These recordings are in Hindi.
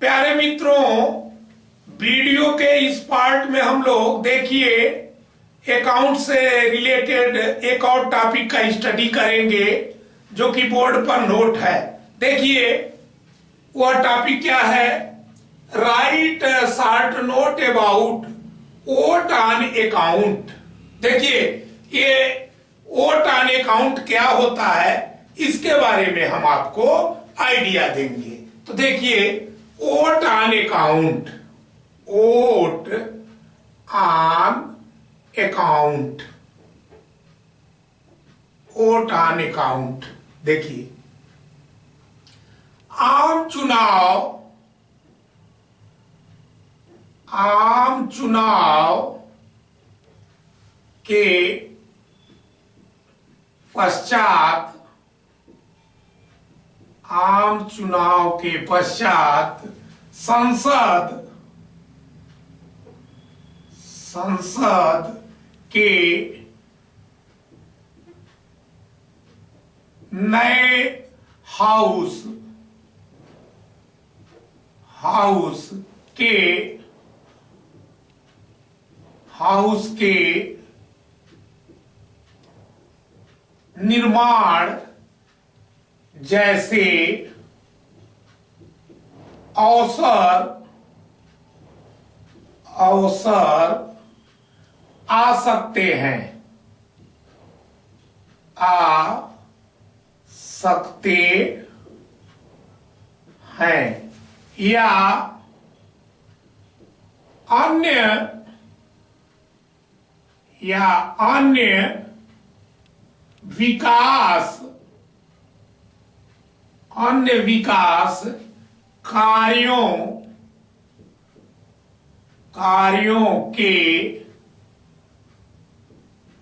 प्यारे मित्रों, वीडियो के इस पार्ट में हम लोग देखिए अकाउंट से रिलेटेड एक और टॉपिक का स्टडी करेंगे जो कि बोर्ड पर नोट है। देखिए वह टॉपिक क्या है। Right short note about vote on account. देखिए ये वोट ऑन अकाउंट क्या होता है इसके बारे में हम आपको आइडिया देंगे। तो देखिए vote on account, vote on account, vote on account. देखिए आम चुनाव के पश्चात, आम चुनाव के पश्चात संसद के नए हाउस के निर्माण जैसे अवसर आ सकते हैं या अन्य विकास कार्यों के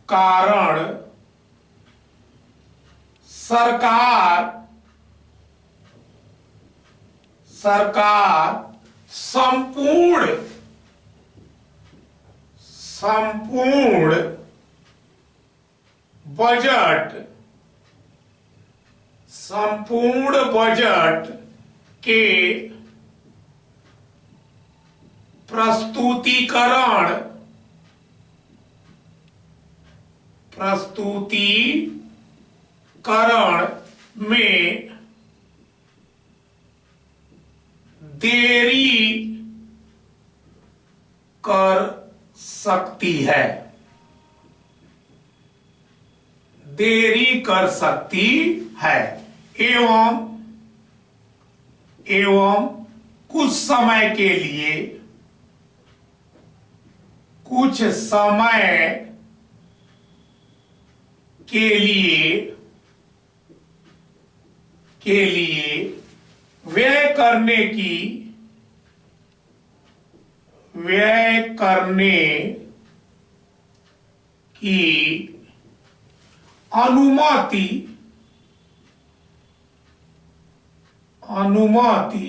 कारण सरकार संपूर्ण बजट के प्रस्तुतिकरण में देरी कर सकती है एवं कुछ समय के लिए व्यय करने की अनुमति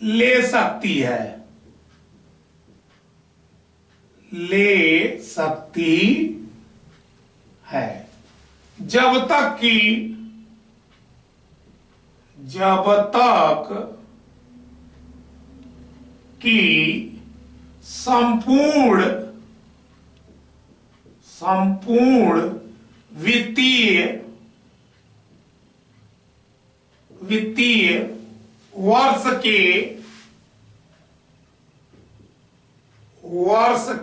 ले सकती है जब तक कि संपूर्ण वित्तीय वर्ष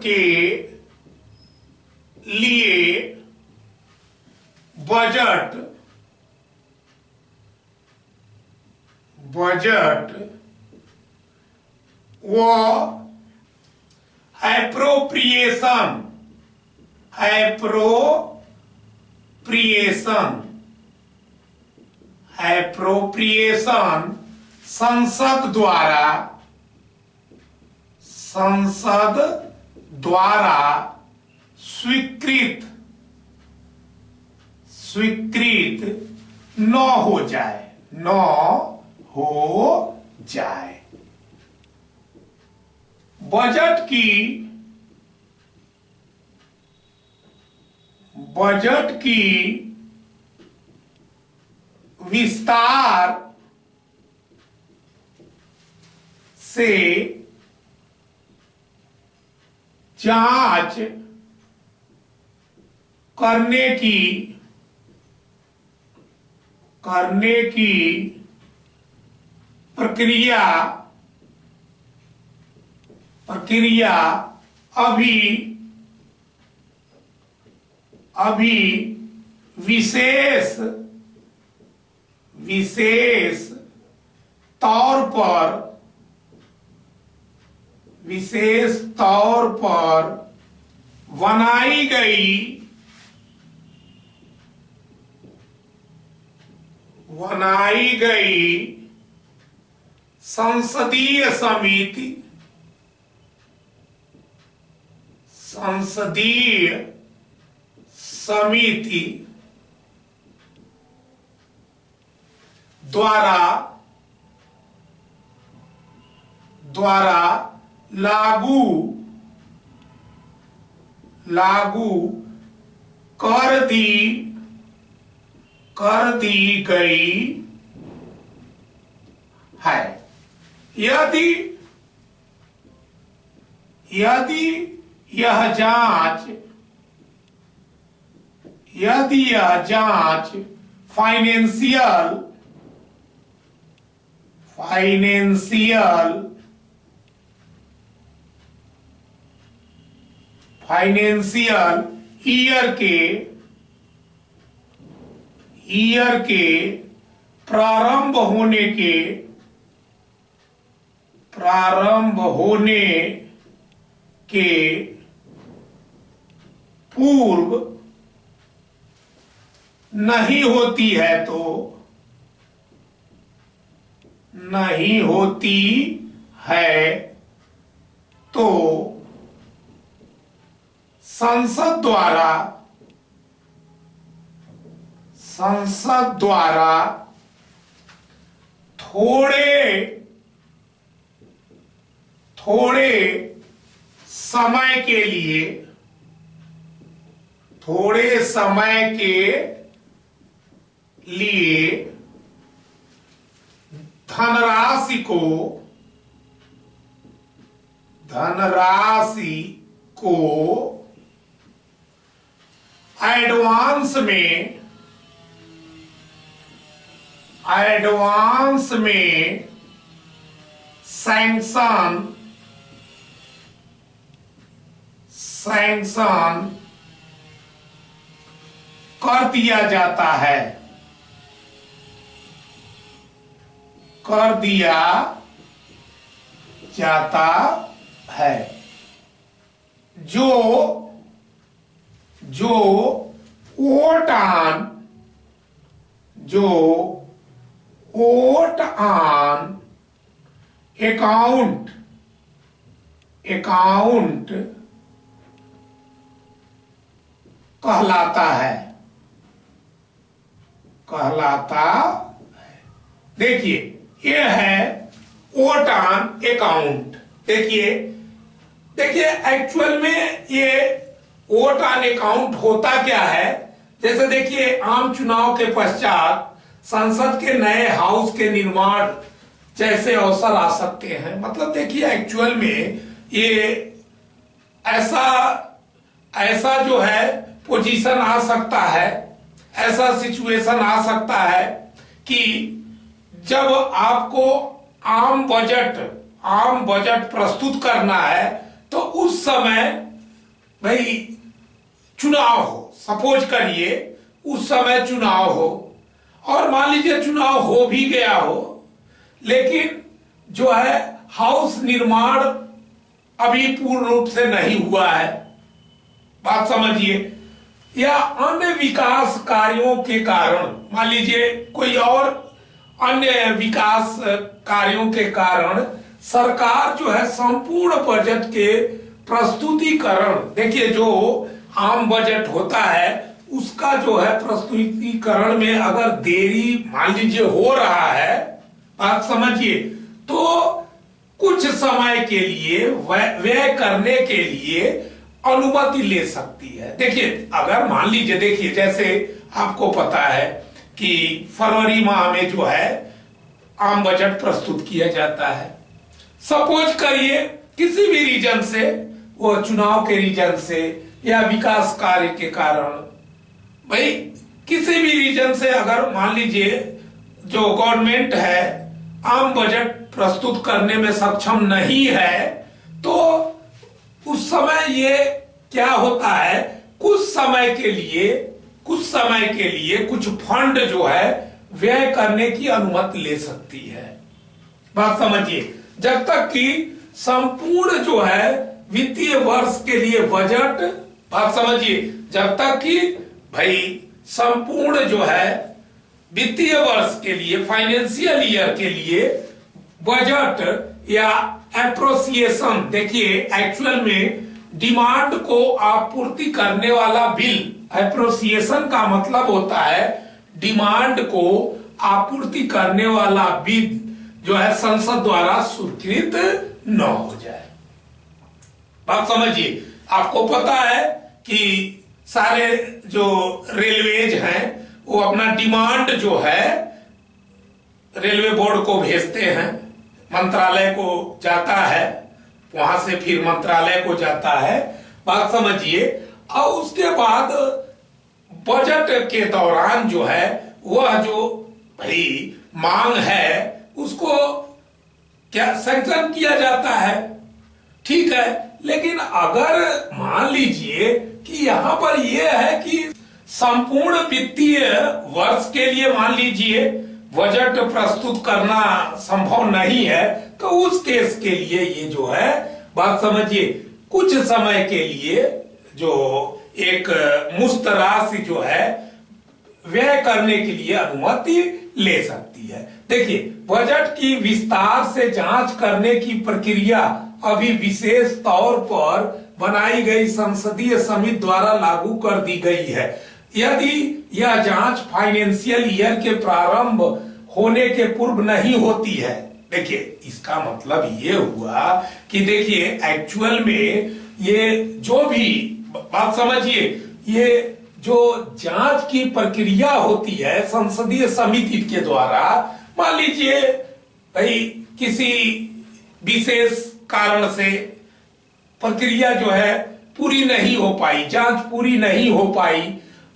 के लिए बजट व एप्रोप्रिएशन संसद द्वारा स्वीकृत न हो जाए। बजट की विस्तार से जांच करने की प्रक्रिया अभी विशेष तौर पर बनाई गई संसदीय समिति द्वारा लागू कर दी गई है। यदि यह जांच फाइनेंशियल ईयर के प्रारंभ होने के पूर्व नहीं होती है तो संसद द्वारा थोड़े समय के लिए धनराशि को एडवांस में सैंक्शन कर दिया जाता है जो वोट ऑन अकाउंट कहलाता है। देखिए ये है वोट ऑन अकाउंट। देखिए एक्चुअल में ये वोट ऑन अकाउंट होता क्या है। जैसे देखिए आम चुनाव के पश्चात संसद के नए हाउस के निर्माण जैसे अवसर आ सकते हैं। मतलब देखिए एक्चुअल में ये ऐसा जो है पोजीशन आ सकता है, ऐसा सिचुएशन आ सकता है कि जब आपको आम बजट प्रस्तुत करना है तो उस समय भाई चुनाव हो, सपोज करिए उस समय चुनाव हो और मान लीजिए चुनाव हो भी गया हो, लेकिन जो है हाउस निर्माण अभी पूर्ण रूप से नहीं हुआ है, बात समझिए, या अन्य विकास कार्यों के कारण, मान लीजिए कोई और अन्य विकास कार्यों के कारण सरकार जो है संपूर्ण बजट के प्रस्तुतिकरण, देखिए जो आम बजट होता है उसका जो है प्रस्तुतिकरण में अगर देरी मान लीजिए हो रहा है, बात समझिए, तो कुछ समय के लिए व्यय करने के लिए अनुमति ले सकती है। देखिए अगर मान लीजिए, देखिए जैसे आपको पता है कि फरवरी माह में जो है आम बजट प्रस्तुत किया जाता है, सपोज करिए किसी भी रीजन से, वो चुनाव के रीजन से या विकास कार्य के कारण, भाई किसी भी रीजन से अगर मान लीजिए जो गवर्नमेंट है आम बजट प्रस्तुत करने में सक्षम नहीं है, तो उस समय ये क्या होता है, कुछ समय के लिए कुछ फंड जो है व्यय करने की अनुमति ले सकती है। बात समझिए, जब तक कि संपूर्ण जो है वित्तीय वर्ष के लिए बजट, बात समझिए, जब तक कि भाई संपूर्ण जो है वित्तीय वर्ष के लिए, फाइनेंशियल ईयर के लिए बजट या एप्रोसिएशन, देखिए एक्चुअल में डिमांड को आपूर्ति करने वाला बिल, एप्रोसिएशन का मतलब होता है डिमांड को आपूर्ति करने वाला बिल जो है संसद द्वारा स्वीकृत न हो जाए। बात समझिए, आपको पता है कि सारे जो रेलवेज हैं वो अपना डिमांड जो है रेलवे बोर्ड को भेजते हैं, मंत्रालय को जाता है, वहां से फिर मंत्रालय को जाता है। बात समझिए, और उसके बाद बजट के दौरान जो है वह जो भाई मांग है उसको क्या सैंक्शन किया जाता है, ठीक है। लेकिन अगर मान लीजिए कि यहां पर यह है कि संपूर्ण वित्तीय वर्ष के लिए मान लीजिए बजट प्रस्तुत करना संभव नहीं है, तो उस केस के लिए ये जो है, बात समझिए, कुछ समय के लिए जो एक मुफ्त राशि जो है व्यय करने के लिए अनुमति ले सकती है। देखिए, बजट की विस्तार से जांच करने की प्रक्रिया अभी विशेष तौर पर बनाई गई संसदीय समिति द्वारा लागू कर दी गई है। यदि यह जांच फाइनेंशियल ईयर के प्रारंभ होने के पूर्व नहीं होती है, देखिए इसका मतलब ये हुआ कि देखिए एक्चुअल में ये जो भी, बात समझिए, ये जो जांच की प्रक्रिया होती है संसदीय समिति के द्वारा, मान लीजिए भाई किसी विशेष कारण से प्रक्रिया जो है पूरी नहीं हो पाई, जांच पूरी नहीं हो पाई,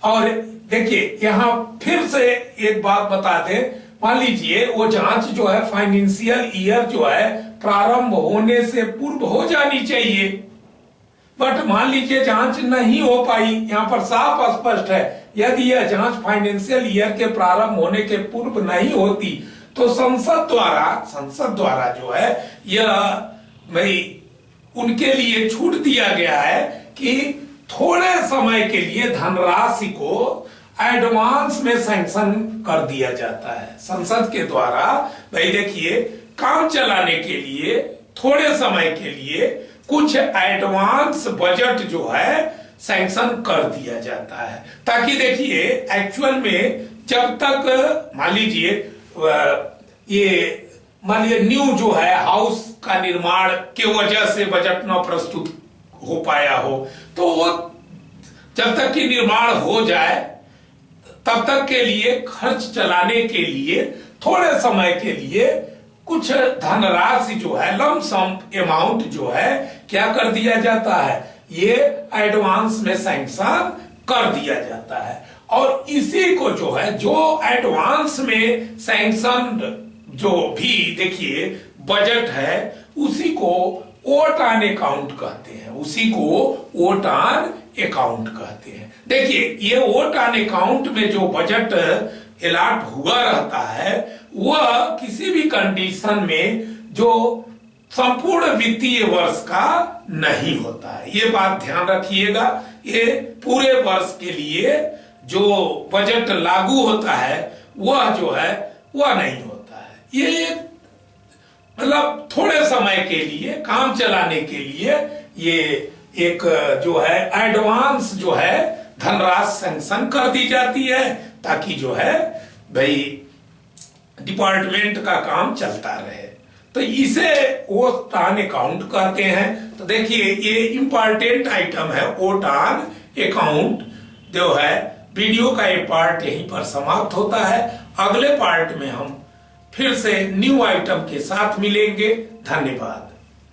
और देखिए यहां फिर से एक बात बता दें, मान लीजिए वो जांच जो है फाइनेंशियल ईयर जो है प्रारंभ होने से पूर्व हो जानी चाहिए, बट मान लीजिए जांच नहीं हो पाई, यहां पर साफ स्पष्ट है यदि यह जांच फाइनेंशियल ईयर के प्रारंभ होने के पूर्व नहीं होती तो संसद द्वारा जो है यह भाई उनके लिए छूट दिया गया है कि थोड़े समय के लिए धनराशि को एडवांस में सैंक्शन कर दिया जाता है संसद के द्वारा। भाई देखिए, काम चलाने के लिए थोड़े समय के लिए कुछ एडवांस बजट जो है सैंक्शन कर दिया जाता है, ताकि देखिए एक्चुअल में जब तक मान लीजिए न्यू जो है हाउस का निर्माण के वजह से बजट न प्रस्तुत हो पाया हो, तो वो जब तक कि निर्माण हो जाए तब तक के लिए खर्च चलाने के लिए थोड़े समय के लिए कुछ धनराशि जो है लमसम अमाउंट जो है क्या कर दिया जाता है, ये एडवांस में सैंक्शन कर दिया जाता है। और इसी को जो है जो एडवांस में सैंक्शन जो भी देखिए बजट है उसी को वोट ऑन अकाउंट कहते हैं, उसी को वोट ऑन अकाउंट कहते हैं। देखिए ये वोट ऑन अकाउंट में जो बजट अलॉट हुआ रहता है वह किसी भी कंडीशन में जो संपूर्ण वित्तीय वर्ष का नहीं होता है, ये बात ध्यान रखिएगा। ये पूरे वर्ष के लिए जो बजट लागू होता है वह जो है वह नहीं होता है, ये मतलब थोड़े समय के लिए काम चलाने के लिए ये एक जो है एडवांस जो है धनराशि सैंक्शन कर दी जाती है, ताकि जो है भाई डिपार्टमेंट का काम चलता रहे, तो इसे वोट ऑन अकाउंट कहते हैं। तो देखिए ये इंपॉर्टेंट आइटम है वोट ऑन अकाउंट जो है। वीडियो का ये पार्ट यहीं पर समाप्त होता है। अगले पार्ट में हम फिर से न्यू आइटम के साथ मिलेंगे। धन्यवाद।